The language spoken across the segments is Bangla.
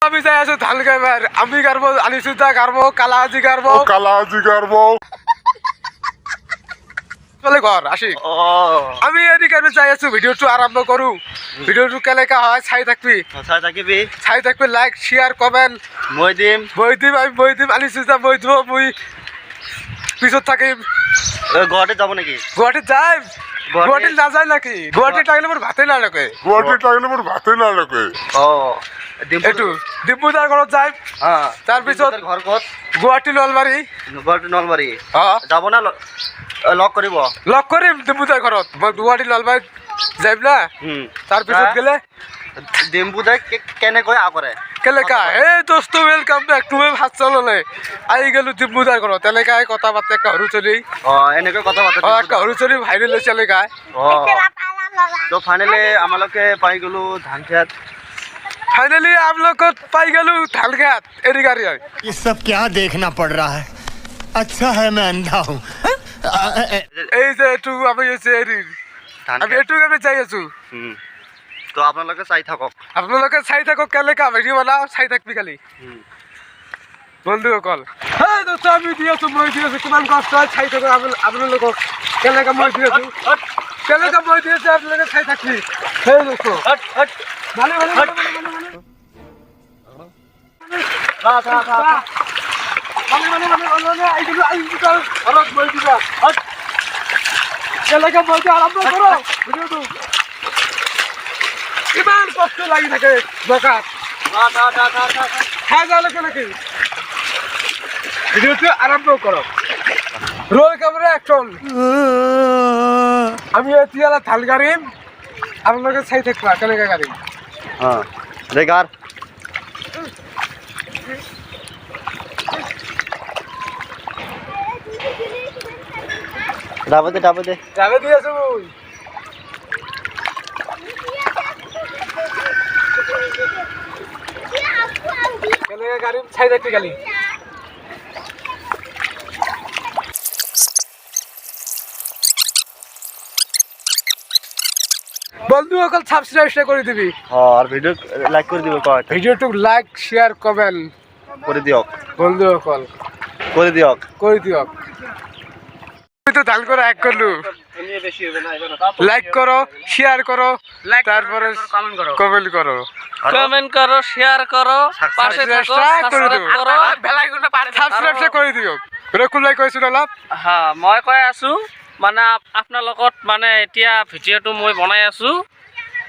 আমি যাই আছো ধান গাইবার আমি গারবো আলিসুদ্দা গারবো কালাহাজি গারবো চলে ঘর আসি আমি এদিকে আমি যাই আছো ভিডিওটো আরম্ভ করু ভিডিওটো কেলেকা হয় ছাই থাকবি লাইক শেয়ার কমেন্ট মই দিম আলিসুদ্দা মই দিব মুই পিছত থাকিম গুৱাহাটীত যাব নেকি গুৱাহাটীত যাই গুৱাহাটীত নাযায় নাকি গুৱাহাটীত থাকিলে মোৰ ভাতে নালাগে এইটো ডিম্পুদাৰ ঘৰত যাই তাৰপিছত ঘৰ ক'ত গুৱাহাটী নলবাৰী যাব না লগ কৰিব লগ কৰিম ডিম্পুদাৰ ঘৰত মই গুৱাহাটী নলবাৰীত যাইম না তাৰপিছত গেলে ডিম্পুদাই কেনেকৈ কৰে কেলেকা এই দোস্ত ওয়েলকাম ব্যাক টু মাই ভাত চললে আহি গেলো ডিম্পুদাৰ ঘৰত তেনেকাই কথা পাতে একটা সৰু চলি এনেকৈ কথা পাতে একটা সৰু চলি ভাইৰেল হৈছে লেকা তো ফাইনেলি আমালোকে পাই গ'লো ধান খেত फाइनली आप लोग को पाई गलू ढल गया एरी गाड़ी है ये सब क्या देखना पड़ रहा है अच्छा है मैं अंधा हूँ এই যে একটু আমি এসে এরি আমি একটু আমি চাই আছো তো আপোনালোকে চাই থাকক আপনাদেরকে চাই থাকো কেলে কা ভিডিও বানাও চাই থাকবি খালি বন্ধু কল হ্যাঁ দোস্ত আমি দিয়েছো মই দিয়েছো কিমান কষ্ট হয় চাই থাকো আপনাদের কেলে কা মই দিয়েছো কেলে কা মই দিয়েছো আপনাদের চাই থাকবি হ্যাঁ দোস্ত ভালো কিমান কষ্ট লাগি থাকে দোকান ভিডিওটি আরম্ভ করো রোল ক্যামেরা অ্যাকশন আমি এতিয়ালা থাল গাড়িম আপনাদের চাই থাকবা কেনেকা গাড়ি রেগার ডাবে দে যাবে দিয়েছো কেনেকা গাড়ি চাই থাকবি খালি বন্ধু অকল সাবস্ক্রাইব করে দিবি আর ভিডিও লাইক করে দিব কয় ভিডিওটো লাইক শেয়ার কমেন্ট করে দিয়ক বন্ধু অকল করে দিয়ক আমি তো ধান করে এক করলু লাইক করো শেয়ার করো তারপরে কমেন্ট করো শেয়ার করো পাশে থাকো সাবস্ক্রাইব করো বেলাইকনটা পারে সাবস্ক্রাইব কৰি দিও ৰকুল ভাই কৈছিল অলপ হ্যাঁ মই কৈ আছো মানে আপোনাৰ লগত মানে এতিয়া ভিডিঅ'টো মই বনাই আছো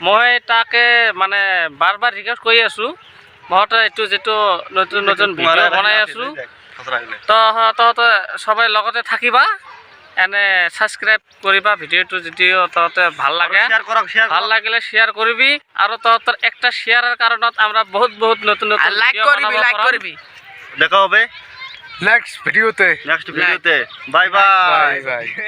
মই তাকে মানে বাৰ ৰিকুৱেষ্ট কৰি আছো মহতে এইটো যেটো নতুন ভিডিঅ' বনাই আছো তো তহঁতে সবাই লগতে থাকিবা এনে সাবস্ক্রাইব করিবা ভিডিওটো যদিও তহঁতে ভাল লাগে ভাল লাগিলে শেয়ার করবি আর তহঁতৰ একটা শেয়ারের কারণত আমরা বহুত নতুন লাইক করবি দেখা হবে নেক্সট ভিডিওতে বাই বাই